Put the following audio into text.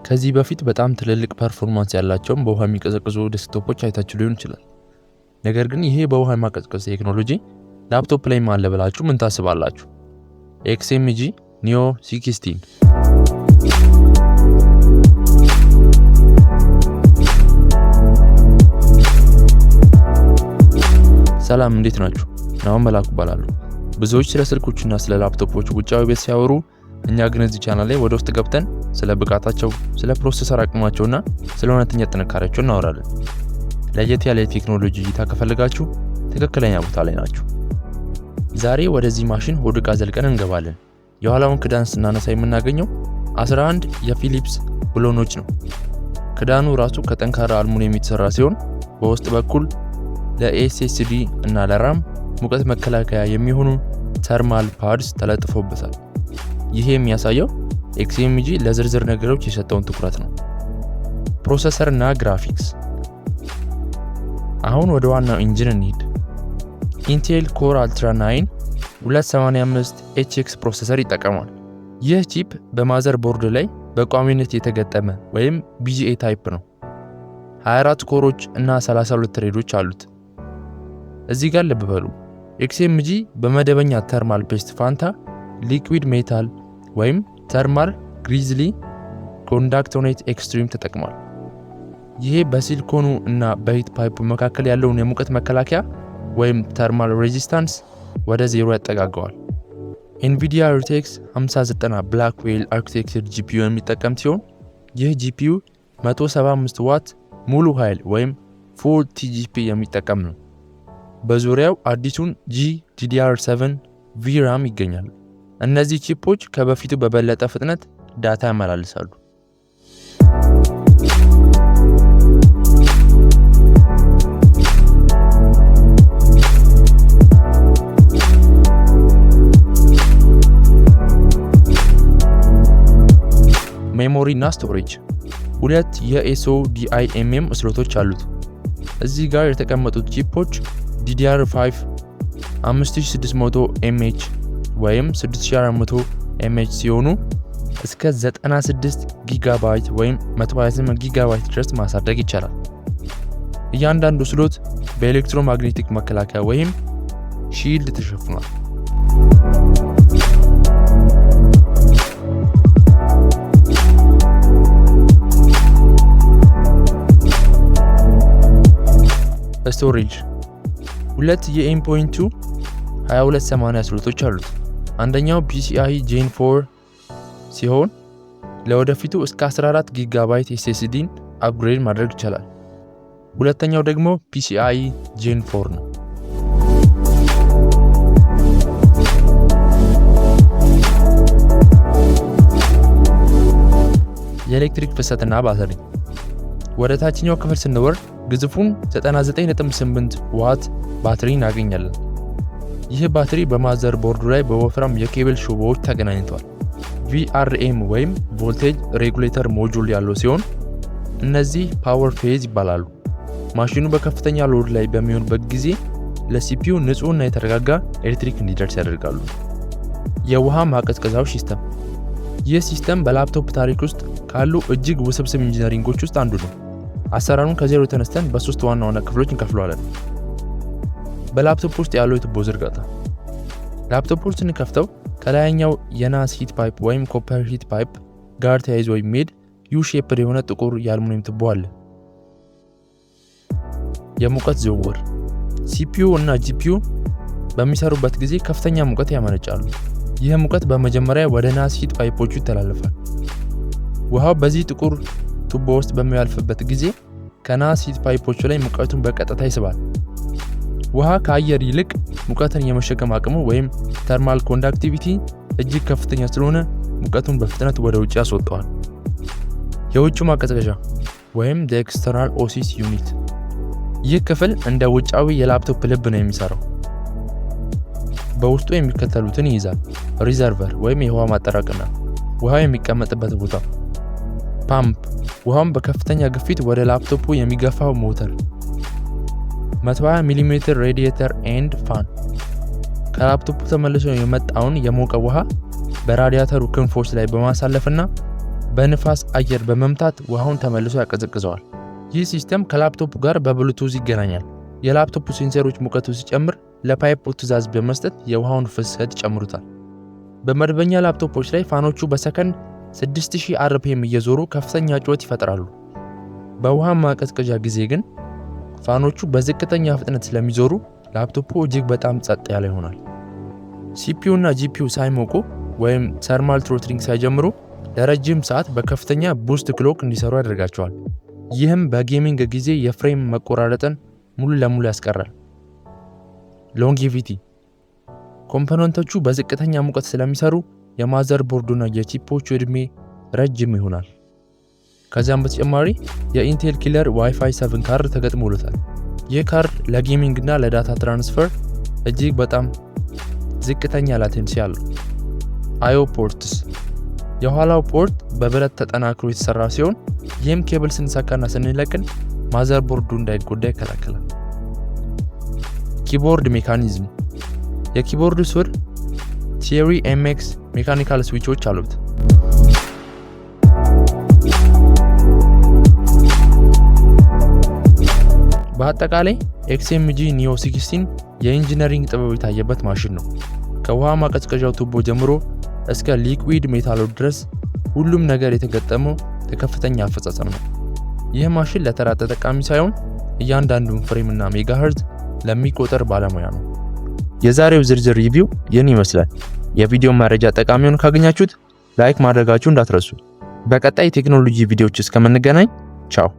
ከዚህ በፊት በጣም ትልልቅ ፐርፎርማንስ ያላቸውን በውሃ የሚቀዘቅዙ ዴስክቶፖች አይታችሁ ሊሆን ይችላል። ነገር ግን ይሄ በውሃ የማቀዝቀዝ ቴክኖሎጂ ላፕቶፕ ላይ አለ ብላችሁ ምን ታስባላችሁ? XMG Neo C16። ሰላም፣ እንዴት ናችሁ? ናሆም መላኩ እባላለሁ። ብዙዎች ስለ ስልኮችና ስለ ላፕቶፖች ውጫዊ ቤት ሲያወሩ፣ እኛ ግን እዚህ ቻናል ላይ ወደ ውስጥ ገብተን ስለ ብቃታቸው፣ ስለ ፕሮሰሰር አቅማቸውና ስለ እውነተኛ ጥንካሬያቸው እናወራለን። ለየት ያለ የቴክኖሎጂ እይታ ከፈለጋችሁ ትክክለኛ ቦታ ላይ ናችሁ። ዛሬ ወደዚህ ማሽን ሆድ ዕቃ ዘልቀን እንገባለን። የኋላውን ክዳን ስናነሳ የምናገኘው 11 የፊሊፕስ ብሎኖች ነው። ክዳኑ ራሱ ከጠንካራ አልሙኒየም የተሰራ ሲሆን በውስጥ በኩል ለኤስኤስዲ እና ለራም ሙቀት መከላከያ የሚሆኑ ተርማል ፓድስ ተለጥፎበታል። ይሄ የሚያሳየው XMG ለዝርዝር ነገሮች የሰጠውን ትኩረት ነው። ፕሮሰሰር እና ግራፊክስ። አሁን ወደ ዋናው ኢንጂን እንሂድ። ኢንቴል ኮር አልትራ 9 285HX ፕሮሰሰር ይጠቀማል። ይህ ቺፕ በማዘር ቦርድ ላይ በቋሚነት የተገጠመ ወይም BGA ታይፕ ነው። 24 ኮሮች እና 32 ትሬዶች አሉት። እዚህ ጋር ልብ በሉ፣ XMG በመደበኛ ተርማል ፔስት ፋንታ ሊኩዊድ ሜታል ወይም ተርማል ግሪዝሊ ኮንዳክቶኔት ኤክስትሪም ተጠቅሟል። ይሄ በሲሊኮኑ እና በሂት ፓይፑ መካከል ያለውን የሙቀት መከላከያ ወይም ተርማል ሬዚስታንስ ወደ ዜሮ ያጠጋገዋል። NVIDIA RTX 5090 Blackwell አርኪቴክቸር GPU የሚጠቀም ሲሆን ይህ GPU 175 ዋት ሙሉ ኃይል ወይም ፉል TGP የሚጠቀም ነው። በዙሪያው አዲሱን GDDR7 VRAM ይገኛል። እነዚህ ቺፖች ከበፊቱ በበለጠ ፍጥነት ዳታ ያመላልሳሉ። ሜሞሪ እና ስቶሬጅ። ሁለት የSODIMM ስሎቶች አሉት። እዚህ ጋር የተቀመጡት ቺፖች DDR5 5600 mAh ወይም 6400 mAh ሲሆኑ እስከ 96 ጊጋባይት ወይም 128 ጊጋባይት ድረስ ማሳደግ ይቻላል። እያንዳንዱ ስሎት በኤሌክትሮማግኔቲክ መከላከያ ወይም ሺልድ ተሸፍኗል። ስቶሬጅ። ሁለት የኤም.2 2280 ስሎቶች አሉት። አንደኛው PCIe Gen 4 ሲሆን ለወደፊቱ እስከ 14 ጊጋባይት SSDን አፕግሬድ ማድረግ ይቻላል። ሁለተኛው ደግሞ PCIe Gen 4 ነው። የኤሌክትሪክ ፍሰትና ባትሪ። ወደ ታችኛው ክፍል ስንወርድ ግዙፉን 99.8 ዋት ባትሪ እናገኛለን። ይህ ባትሪ በማዘር ቦርዱ ላይ በወፍራም የኬብል ሽቦዎች ተገናኝቷል። VRM ወይም ቮልቴጅ ሬጉሌተር ሞጁል ያለው ሲሆን እነዚህ ፓወር ፌዝ ይባላሉ። ማሽኑ በከፍተኛ ሎድ ላይ በሚሆንበት ጊዜ ለሲፒዩ ንጹህና የተረጋጋ ኤሌክትሪክ እንዲደርስ ያደርጋሉ። የውሃ ማቀዝቀዣው ሲስተም። ይህ ሲስተም በላፕቶፕ ታሪክ ውስጥ ካሉ እጅግ ውስብስብ ኢንጂነሪንጎች ውስጥ አንዱ ነው። አሰራሩን ከዜሮ ተነስተን በሶስት ዋና ዋና ክፍሎች እንከፍለዋለን። በላፕቶፕ ውስጥ ያለው የቱቦ ዝርጋታ። ላፕቶፑን ስንከፍተው ከላይኛው የናስ ሂት ፓይፕ ወይም ኮፐር ሂት ፓይፕ ጋር ተያይዞ የሚሄድ ዩ ሼፕድ የሆነ ጥቁር የአልሙኒየም ቱቦ አለ። የሙቀት ዝውውር። CPU እና GPU በሚሰሩበት ጊዜ ከፍተኛ ሙቀት ያመነጫሉ። ይህ ሙቀት በመጀመሪያ ወደ ናስ ሂት ፓይፖቹ ይተላለፋል። ውሃው በዚህ ጥቁር ቱቦ ውስጥ በሚያልፍበት ጊዜ ከናስ ሂት ፓይፖቹ ላይ ሙቀቱን በቀጥታ ይስባል። ውሃ ከአየር ይልቅ ሙቀትን የመሸከም አቅሙ ወይም ተርማል ኮንዳክቲቪቲ እጅግ ከፍተኛ ስለሆነ ሙቀቱን በፍጥነት ወደ ውጭ ያስወጣዋል። የውጭ ማቀዝቀዣ ወይም the external OSIS ዩኒት። ይህ ክፍል እንደ ውጫዊ የላፕቶፕ ልብ ነው የሚሰራው። በውስጡ የሚከተሉትን ይይዛል። ሪዘርቨር ወይም የውሃ ማጠራቀሚያ፣ ውሃ የሚቀመጥበት ቦታ። ፓምፕ፣ ውሃውን በከፍተኛ ግፊት ወደ ላፕቶፑ የሚገፋው ሞተር። 120 ሚሜ ሬዲየተር ኤንድ ፋን፣ ከላፕቶፑ ተመልሶ የመጣውን የሞቀ ውሃ በራዲያተሩ ክንፎች ላይ በማሳለፍና በንፋስ አየር በመምታት ውሃውን ተመልሶ ያቀዘቅዘዋል። ይህ ሲስተም ከላፕቶፑ ጋር በብሉቱዝ ይገናኛል። የላፕቶፑ ሴንሰሮች ሙቀቱ ሲጨምር ለፓይፑ ትዕዛዝ በመስጠት የውሃውን ፍሰት ይጨምሩታል። በመደበኛ ላፕቶፖች ላይ ፋኖቹ በሰከንድ 6000 አርፒኤም እየዞሩ ከፍተኛ ጩኸት ይፈጥራሉ። በውሃ ማቀዝቀዣ ጊዜ ግን ፋኖቹ በዝቅተኛ ፍጥነት ስለሚዞሩ ላፕቶፑ እጅግ በጣም ጸጥ ያለ ይሆናል። ሲፒዩ እና ጂፒዩ ሳይሞቁ ወይም ተርማል ትሮትሊንግ ሳይጀምሩ ለረጅም ሰዓት በከፍተኛ ቡስት ክሎክ እንዲሰሩ ያደርጋቸዋል። ይህም በጌሚንግ ጊዜ የፍሬም መቆራረጥን ሙሉ ለሙሉ ያስቀራል። ሎንጌቪቲ ኮምፖነንቶቹ በዝቅተኛ ሙቀት ስለሚሰሩ የማዘር ቦርዱና የቺፖቹ ዕድሜ ረጅም ይሆናል። ከዚያም በተጨማሪ የኢንቴል ኪለር ዋይፋይ 7 ካርድ ተገጥሞለታል። ይህ ካርድ ለጌሚንግ እና ለዳታ ትራንስፈር እጅግ በጣም ዝቅተኛ ላቴንሲ አለው። አዮ ፖርትስ የኋላው ፖርት በብረት ተጠናክሮ የተሰራ ሲሆን ይህም ኬብል ስንሰካና ስንለቅን ማዘር ቦርዱ እንዳይጎዳ ይከላከላል። ኪቦርድ ሜካኒዝም የኪቦርዱ ስር ቲየሪ ኤምኤክስ ሜካኒካል ስዊቾች አሉት። በአጠቃላይ ኤክስኤምጂ ኒዮ 16 የኢንጂነሪንግ ጥበብ የታየበት ማሽን ነው። ከውሃ ማቀዝቀዣው ቱቦ ጀምሮ እስከ ሊኩዊድ ሜታሎድ ድረስ ሁሉም ነገር የተገጠመው ከፍተኛ አፈጻጸም ነው። ይህ ማሽን ለተራ ተጠቃሚ ሳይሆን እያንዳንዱን ፍሬም እና ሜጋሄርዝ ለሚቆጠር ባለሙያ ነው። የዛሬው ዝርዝር ሪቪው ይህን ይመስላል። የቪዲዮ መረጃ ጠቃሚውን ካገኛችሁት ላይክ ማድረጋችሁ እንዳትረሱ። በቀጣይ ቴክኖሎጂ ቪዲዮዎች እስከምንገናኝ ቻው።